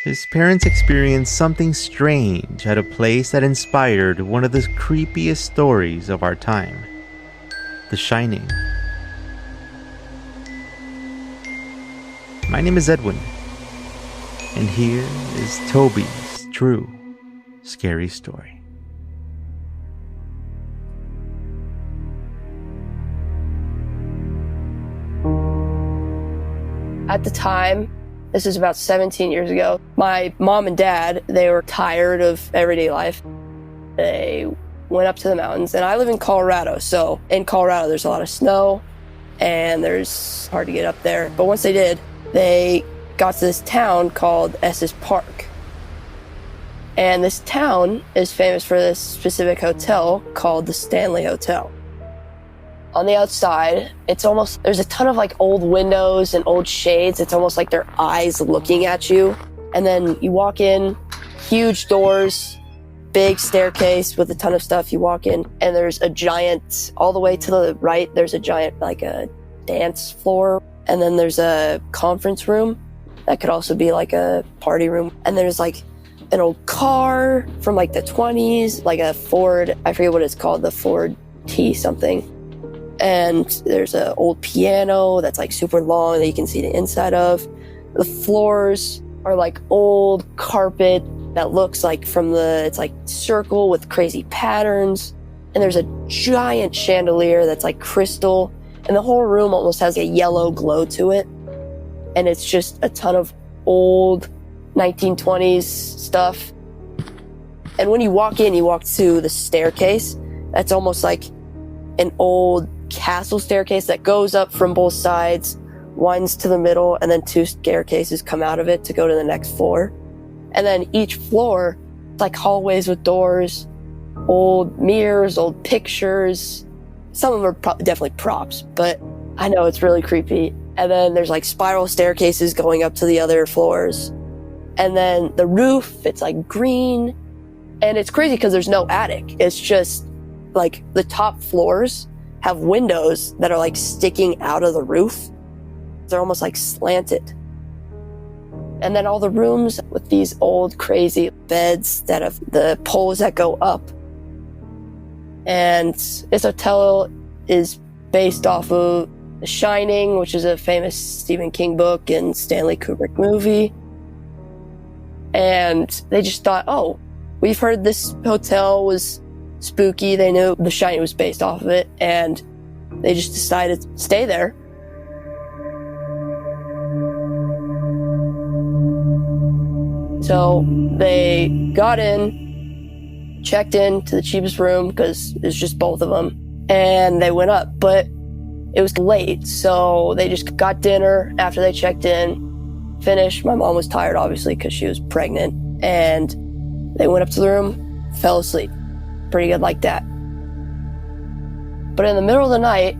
his parents experienced something strange at a place that inspired one of the creepiest stories of our time, The Shining. My name is Edwin, and here is Toby's true scary story. At the time, this is about 17 years ago, my mom and dad, they were tired of everyday life. They went up to the mountains, and I live in Colorado, so in Colorado there's a lot of snow, and it's hard to get up there. But once they did, they got to this town called Estes Park. And this town is famous for this specific hotel called the Stanley Hotel. On the outside, there's a ton of like old windows and old shades. It's almost like their eyes looking at you. And then you walk in, huge doors, big staircase with a ton of stuff. You walk in and there's a giant, all the way to the right, there's a giant like a dance floor. And then there's a conference room that could also be like a party room. And there's like an old car from like the 20s, like a Ford, I forget what it's called, the Ford T something. And there's an old piano that's like super long that you can see the inside of. The floors are like old carpet that looks like it's like circle with crazy patterns. And there's a giant chandelier that's like crystal. And the whole room almost has a yellow glow to it. And it's just a ton of old 1920s stuff. And when you walk in, you walk to the staircase. That's almost like an old castle staircase that goes up from both sides, winds to the middle, and then two staircases come out of it to go to the next floor. And then each floor, it's like hallways with doors, old mirrors, old pictures. Some of them are definitely props, but I know it's really creepy. And then there's like spiral staircases going up to the other floors. And then the roof, it's like green. And it's crazy because there's no attic. It's just like the top floors have windows that are like sticking out of the roof. They're almost like slanted. And then all the rooms with these old crazy beds that have the poles that go up. And this hotel is based off of The Shining, which is a famous Stephen King book and Stanley Kubrick movie. And they just thought, oh, we've heard this hotel was spooky. They knew The Shining was based off of it, and they just decided to stay there. So they got in, checked in to the cheapest room because it was just both of them, and they went up. But it was late, so they just got dinner after they checked in, finished. My mom was tired, obviously, because she was pregnant, and they went up to the room, fell asleep. Pretty good like that. But in the middle of the night,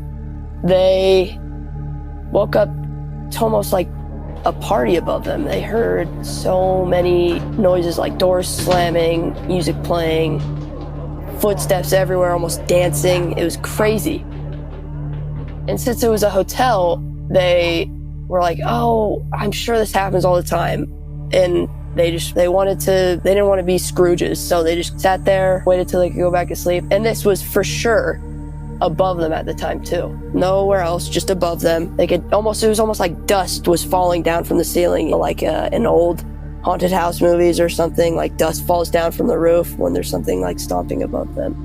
they woke up to almost like a party above them. They heard so many noises, like doors slamming, music playing, footsteps everywhere, almost dancing. It was crazy. And since it was a hotel, they were like, oh, I'm sure this happens all the time. And they didn't want to be Scrooges, so they just sat there, waited till they could go back to sleep. And this was for sure above them at the time too. Nowhere else, just above them. It was almost like dust was falling down from the ceiling, like in old haunted house movies or something, like dust falls down from the roof when there's something like stomping above them.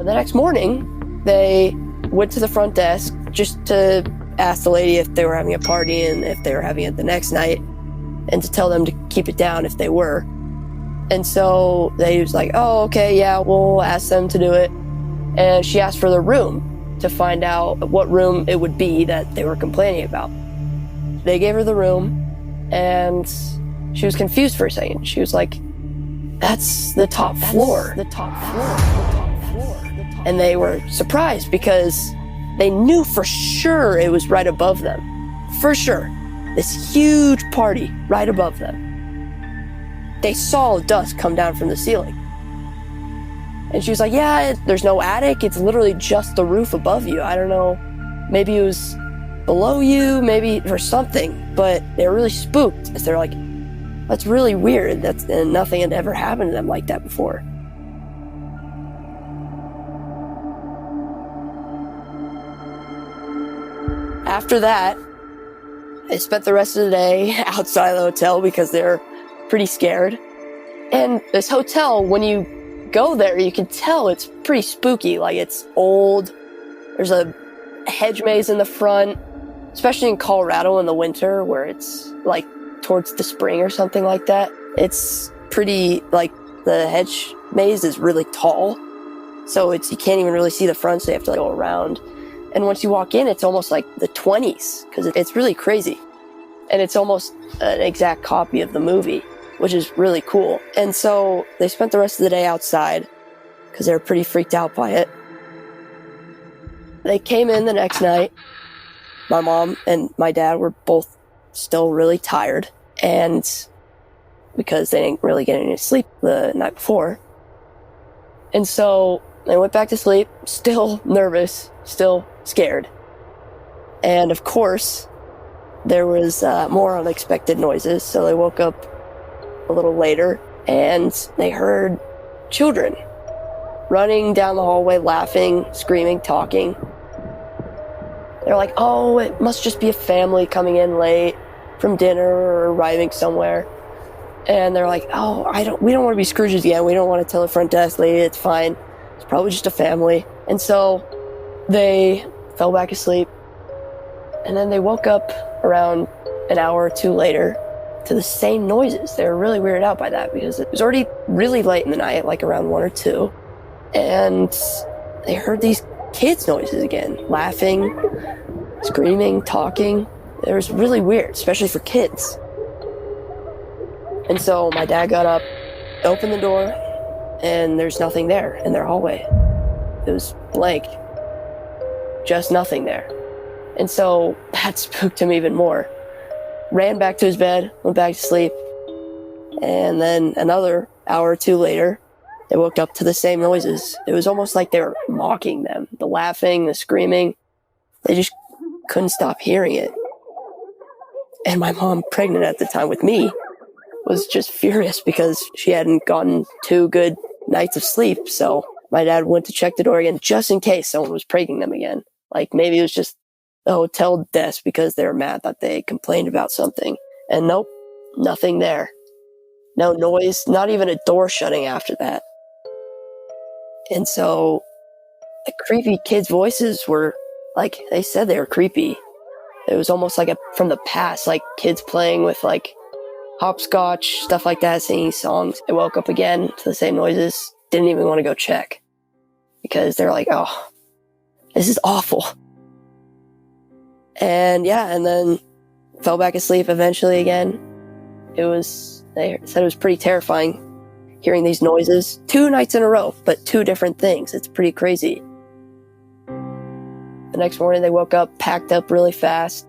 And the next morning, they went to the front desk just to ask the lady if they were having a party and if they were having it the next night, and to tell them to keep it down if they were. And so they was like, oh, okay, yeah, we'll ask them to do it. And she asked for the room to find out what room it would be that they were complaining about. They gave her the room, and she was confused for a second. She was like, that's the top floor. The top floor. And they were surprised because they knew for sure it was right above them. For sure. This huge party right above them. They saw dust come down from the ceiling. And she was like, yeah, there's no attic. It's literally just the roof above you. I don't know. Maybe it was below you, maybe, or something. But they were really spooked. They're like, That's really weird. And nothing had ever happened to them like that before. After that, they spent the rest of the day outside the hotel because they're pretty scared. And this hotel, when you go there, you can tell it's pretty spooky. Like, it's old. There's a hedge maze in the front, especially in Colorado in the winter where it's like towards the spring or something like that. It's pretty, like, the hedge maze is really tall. So you can't even really see the front, so you have to, like, go around. And once you walk in, it's almost like the 20s, because it's really crazy. And it's almost an exact copy of the movie, which is really cool. And so they spent the rest of the day outside because they were pretty freaked out by it. They came in the next night. My mom and my dad were both still really tired, and because they didn't really get any sleep the night before. And so they went back to sleep, still nervous, still scared. And of course, there was more unexpected noises, so they woke up a little later, and they heard children running down the hallway, laughing, screaming, talking. They're like, oh, it must just be a family coming in late from dinner or arriving somewhere. And they're like, oh, we don't want to be Scrooges again. We don't want to tell the front desk lady it's fine. It's probably just a family. And so they fell back asleep. And then they woke up around an hour or two later to the same noises. They were really weirded out by that because it was already really late in the night, like around 1 or 2. And they heard these kids' noises again, laughing, screaming, talking. It was really weird, especially for kids. And so my dad got up, opened the door, and there's nothing there in their hallway. It was blank. Just nothing there. And so that spooked him even more. Ran back to his bed, went back to sleep, and then another hour or two later, they woke up to the same noises. It was almost like they were mocking them. The laughing, the screaming. They just couldn't stop hearing it. And my mom, pregnant at the time with me, was just furious because she hadn't gotten 2 good nights of sleep. So my dad went to check the door again just in case someone was pranking them again. Like, maybe it was just the hotel desk because they were mad that they complained about something. And nope, nothing there. No noise, not even a door shutting after that. And so the creepy kids' voices were, like, they said they were creepy. It was almost like from the past, like kids playing with, like, hopscotch, stuff like that, singing songs. They woke up again to the same noises, didn't even want to go check because they're like, oh, this is awful. And yeah, and then fell back asleep eventually again. They said it was pretty terrifying hearing these noises 2 nights in a row, but 2 different things. It's pretty crazy. The next morning they woke up, packed up really fast.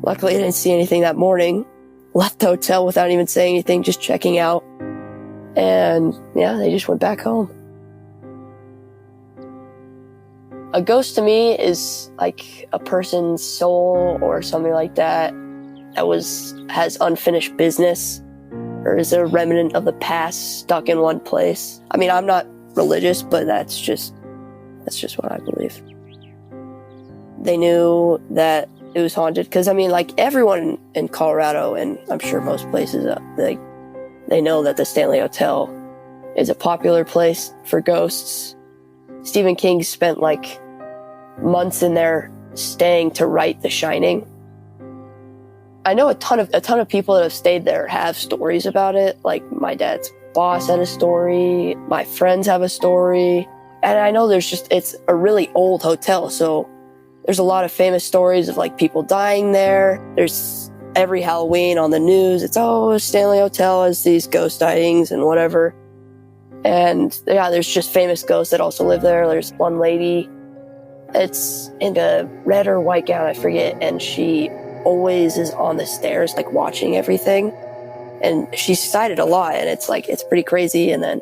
Luckily, I didn't see anything that morning. Left the hotel without even saying anything, just checking out. And yeah, they just went back home. A ghost to me is like a person's soul or something like that has unfinished business, or is a remnant of the past stuck in one place. I mean, I'm not religious, but that's just what I believe. They knew that it was haunted because, I mean, like, everyone in Colorado, and I'm sure most places, they know that the Stanley Hotel is a popular place for ghosts. Stephen King spent like months in there staying to write The Shining. I know a ton of people that have stayed there have stories about it. Like, my dad's boss had a story, my friends have a story, and I know it's a really old hotel, so there's a lot of famous stories of, like, people dying there. There's every Halloween on the news, it's, oh, Stanley Hotel has these ghost sightings and whatever. And yeah, there's just famous ghosts that also live there. There's one lady, it's in a red or white gown, I forget, and she always is on the stairs, like, watching everything. And she's sighted a lot, and it's pretty crazy. And then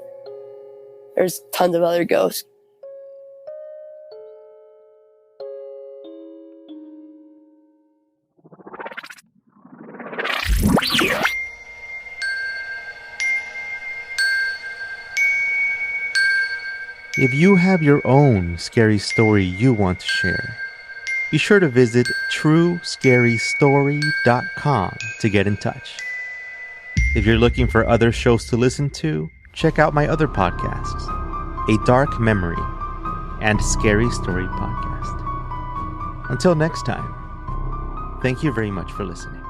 there's tons of other ghosts. If you have your own scary story you want to share, be sure to visit truescarystory.com to get in touch. If you're looking for other shows to listen to, check out my other podcasts, A Dark Memory and Scary Story Podcast. Until next time, thank you very much for listening.